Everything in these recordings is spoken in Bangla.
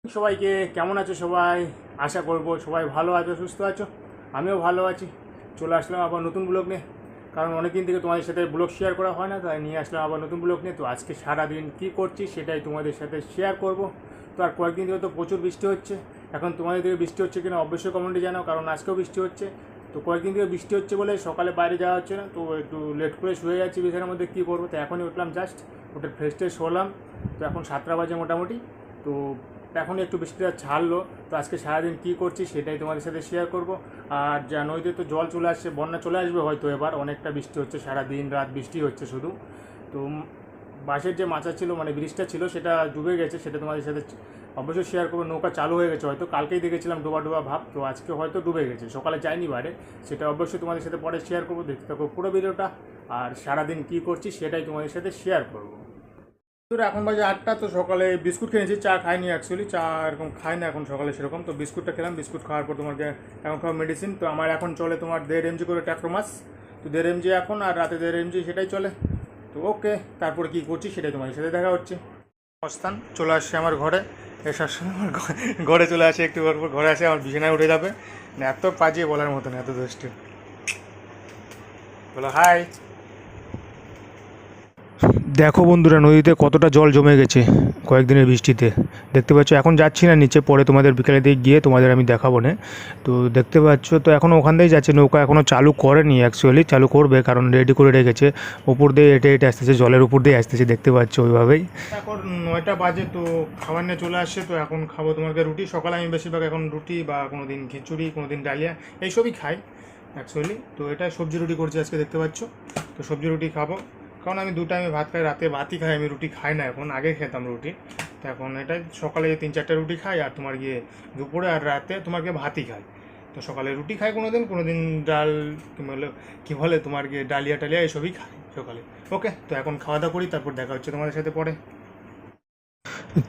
সবাইকে কেমন আছো সবাই? আশা করব সবাই ভালো আছো, সুস্থ আছো। আমিও ভালো আছি। চলে আসলাম আবার নতুন ব্লগ নিয়ে, কারণ অনেকদিন থেকে তোমাদের সাথে ব্লগ শেয়ার করা হয় না, তাই নিয়ে আসলাম আবার নতুন ব্লগ নিয়ে। তো আজকে সারাদিন কী করছি সেটাই তোমাদের সাথে শেয়ার করব। তো আর কয়েকদিন থেকে তো প্রচুর বৃষ্টি হচ্ছে। এখন তোমাদের দিকে বৃষ্টি হচ্ছে কিনা অবশ্যই কমেন্টে জানাও, কারণ আজকেও বৃষ্টি হচ্ছে। তো কয়েকদিন থেকে বৃষ্টি হচ্ছে বলে সকালে বাইরে যাওয়া হচ্ছে না, তো একটু লেট করে শুয়ে যাচ্ছি বিছানার মধ্যে। কী করবো, তো এখনই উঠলাম, জাস্ট উঠে ফ্রেশ ট্রেশ হলাম। তো এখন 7টা বাজে মোটামুটি। তো এখন একটু বৃষ্টিটা ছাড়লো। তো আজকে সারাদিন কী করছি সেটাই তোমাদের সাথে শেয়ার করব। আর যা নদীতে তো জল চলে আসছে, বন্যা চলে আসবে হয়তো এবার, অনেকটা বৃষ্টি হচ্ছে, সারা দিন রাত বৃষ্টি হচ্ছে শুধু। তো বাঁশের যে মাচা ছিল, মানে ব্রিজটা ছিল, সেটা ডুবে গেছে, সেটা তোমাদের সাথে অবশ্যই শেয়ার করবো। নৌকা চালু হয়ে গেছে হয়তো, কালকেই দেখেছিলাম ডোবা ডোবা ভাব, তো আজকে হয়তো ডুবে গেছে, সকালে যায়নি বাইরে। সেটা অবশ্যই তোমাদের সাথে পরে শেয়ার করবো, দেখতে থাকো পুরো ভিডিওটা। আর সারাদিন কী করছি সেটাই তোমাদের সাথে শেয়ার করবো। তো এখন বাজে 8টা। তো সকালে বিস্কুট খেয়েছি, চা খাইনি অ্যাকচুয়ালি, চা এরকম খাই না এখন সকালে সেরকম। তো বিস্কুটটা খেলাম, বিস্কুট খাওয়ার পর তোমাকে এখন খাওয়া মেডিসিন। তো আমার এখন চলে তোমার 1.5 এমজি করে ট্যাক্রোমাস। তো 1.5 এমজি এখন, আর রাতে 1.5 এমজি, সেটাই চলে। তো ওকে, তারপরে কী করছি সেটাই তোমাদের সাথে দেখা হচ্ছে। অবস্থান চলে আসছে আমার ঘরে, এসার সময় আমার ঘরে চলে আসে, একটু পর ঘরে আসে, আমার বিছানায় উঠে যাবে। মানে এত পাজিয়ে বলার মতন, এত দুষ্টু। বলো হাই। দেখো বন্ধুরা, নদীতে কতটা জল জমে গেছে কয়েকদিনের বৃষ্টিতে। দেখতে পাচ্ছ, এখন যাচ্ছি না নিচে, পরে তোমাদের বিকেলে দিয়ে গিয়ে তোমাদের আমি দেখাবো না। তো দেখতে পাচ্ছ, তো এখনও ওখান দিয়েই যাচ্ছে, নৌকা এখনও চালু করেনি, অ্যাকচুয়ালি চালু করবে, কারণ রেডি করে রেখেছে। উপর দিয়ে হেঁটে হেঁটে আসতেছে, জলের উপর দিয়ে আসতেছে, দেখতে পাচ্ছ ওইভাবেই। এখন 9টা বাজে, তো খাবার নিয়ে চলে আসছে। তো এখন খাবো তোমাকে রুটি। সকালে আমি বেশিরভাগ এখন রুটি বা কোনো দিন খিচুড়ি, কোনো দিন ডালিয়া, এইসবই খাই অ্যাকচুয়ালি। তো এটা সবজি রুটি করছি আজকে, দেখতে পাচ্ছ। তো সবজি রুটি খাবো, কারণ আমি 2 টাইমে ভাত খাই, রাতে ভাতই খাই, আমি রুটি খাই না এখন, আগে খেতাম রুটি। তো এখন এটাই, সকালে 3-4টা রুটি খাই, আর তোমার গিয়ে দুপুরে আর রাতে তোমার গিয়ে ভাতই খাই। তো সকালে রুটি খাই কোনো দিন ডাল, কী বলে তোমার গিয়ে ডালিয়া টালিয়া এসবই খাই সকালে। ওকে, তো এখন খাওয়া দাওয়া করি, তারপর দেখা হচ্ছে তোমাদের সাথে পরে।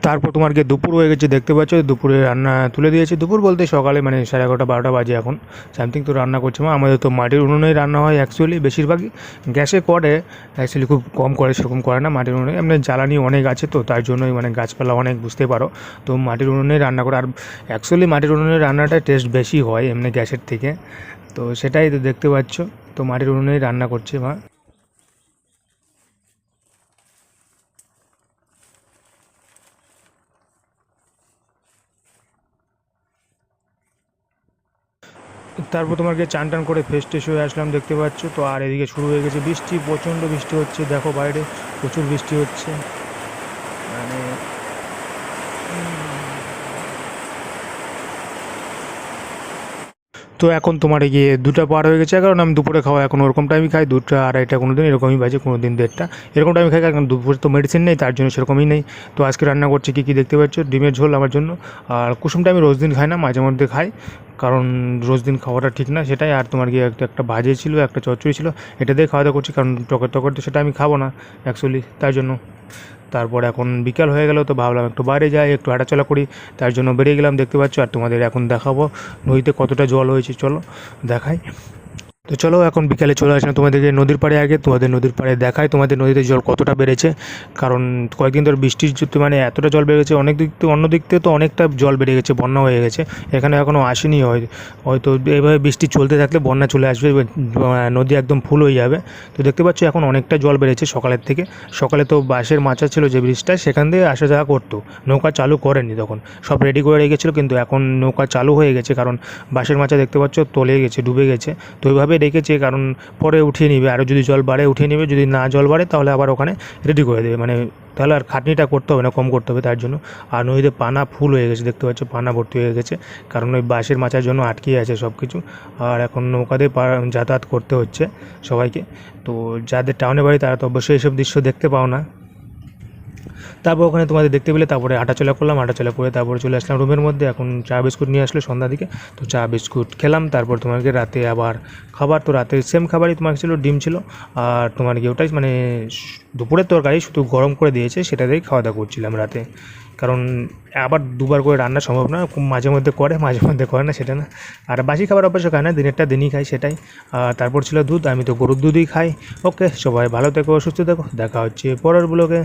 তারপর তোমার গিয়ে দুপুর হয়ে গেছে, দেখতে পাচ্ছ। দুপুরে রান্না তুলে দিয়েছি, দুপুর বলতে সকালে মানে 11:30 12টা বাজে এখন সামথিং। তো রান্না করছে মা। আমাদের তো মাটির উনুনেই রান্না হয় অ্যাকচুয়ালি, বেশিরভাগই গ্যাসে করে অ্যাকচুয়ালি, খুব কম করে, সেরকম করে না মাটির উনুনে। এমনি জ্বালানি অনেক আছে, তো তার জন্যই মানে গাছপালা অনেক, বুঝতে পারো। তো মাটির উনুনেই রান্না করে, আর অ্যাকচুয়ালি মাটির উনুনের রান্নাটা টেস্ট বেশি হয় এমনি গ্যাসের থেকে। তো সেটাই তো দেখতে পাচ্ছ, তো মাটির উনুনেই রান্না করছে মা। তারপর তোমাকে চান টান করে ফ্রেশ ট্রেশ হয়ে আসলাম, দেখতে পাচ্ছ। তো আর এদিকে শুরু হয়ে গেছে বৃষ্টি, প্রচণ্ড বৃষ্টি হচ্ছে, দেখো বাইরে প্রচুর বৃষ্টি হচ্ছে মানে। তো এখন তোমার গিয়ে 2টা পার হয়ে গেছে, কারণ আমি দুপুরে খাওয়া এখন ওরকম টাইমই খাই, 2টা 2:30 কোনো দিন এরকমই বাজে, কোনো দিন 1:30 এরকম টাইমে খাই, কারণ দুপুরে তো মেডিসিন নেই, তার জন্য সেরকমই নেই। তো আজকে রান্না করছি কী কী দেখতে পাচ্ছ, ডিমের ঝোল আমার জন্য। আর কুসুমটা আমি রোজ দিন খাই না, মাঝে মধ্যে খাই, কারণ রোজ দিন খাওয়াটা ঠিক না, সেটাই। আর তোমার গিয়ে একটা ভাজে ছিল, একটা চচ্চড়ি ছিল, এটা দিয়ে খাওয়া দাওয়া করছি, কারণ টকের টকের তো সেটা আমি খাবো না অ্যাকচুয়ালি, তার জন্য। তারপর এখন বিকাল হয়ে গেল, তো ভাবলাম একটু বাইরে যাই, একটু হাঁটাচলা করি, তার জন্য বেরিয়ে গেলাম, দেখতে পাচ্ছ। আর তোমাদের এখন দেখাবো নদীতে কতটা জল হয়েছে, চলো দেখাই। তো চলো, এখন বিকালে চলে আসলাম তোমাদেরকে নদীর পাড়ে। আগে তোমাদের নদীর পাড়ে দেখায়, তোমাদের নদীতে জল কতটা বেড়েছে, কারণ কয়েকদিন ধরে বৃষ্টির যদি মানে এতটা জল বেড়ে গেছে, অনেক দিক থেকে অন্য দিক থেকে তো অনেকটা জল বেড়ে গেছে, বন্যা হয়ে গেছে। এখানে এখনও আসেনি, হয়তো এভাবে বৃষ্টি চলতে থাকলে বন্যা চলে আসবে, নদী একদম ফুল হয়ে যাবে। তো দেখতে পাচ্ছ এখন অনেকটা জল বেড়েছে সকালের থেকে। সকালে তো বাঁশের মাচা ছিল যে ব্রিজটা, সেখান দিয়ে আসা যাওয়া করতো, নৌকা চালু করেনি তখন, সব রেডি করে রেখেছিলো, কিন্তু এখন নৌকা চালু হয়ে গেছে, কারণ বাঁশের মাচা দেখতে পাচ্ছ তলে গেছে, ডুবে গেছে। তো ওইভাবে রেখেছে, কারণ পরে উঠিয়ে নিবে, আরও যদি জল বাড়ে উঠিয়ে নেবে, যদি না জল বাড়ে তাহলে আবার ওখানে রেডি করে দেবে, মানে তাহলে আর খাটনিটা করতে হবে না, কম করতে হবে তার জন্য। আর নদীতে পানা ফুল হয়ে গেছে, দেখতে পাচ্ছ পানা ভর্তি হয়ে গেছে, কারণ ওই বাঁশের মাচার জন্য আটকে আছে সব কিছু। আর এখন নৌকা দিয়ে যাতায়াত করতে হচ্ছে সবাইকে। তো যাদের টাউনে বাড়ি তারা তো অবশ্যই এইসব দৃশ্য দেখতে পাও না। তারপর ওখানে তোমাদের দেখতে পেলে, তারপরে হাঁটাচলা করলাম, হাঁটাচলা করে তারপরে চলে আসলাম রুমের মধ্যে। এখন চা বিস্কুট নিয়ে আসলো সন্ধ্যার দিকে, তো চা বিস্কুট খেলাম। তারপর তোমাকে রাতে আবার খাবার, তো রাতে সেম খাবারই তোমার ছিল, ডিম ছিল। আর তোমার কি ওটাই মানে দুপুরের তরকারি, শুধু গরম করে দিয়েছে, সেটা দিয়েই খাওয়া দাওয়া করছিলাম রাতে, কারণ আবার দুবার করে রান্না সম্ভব না, মাঝে মধ্যে করে মাঝে মধ্যে করে না, সেটা না। আর বাসি খাবার অবশ্য খায় না, দিনেরটা দিনই খাই, সেটাই। আর তারপর ছিল দুধ, আমি তো গরুর দুধই খাই। ওকে, সবাই ভালো থেকো, সুস্থ থেকো, দেখা হচ্ছে পরের ব্লগে।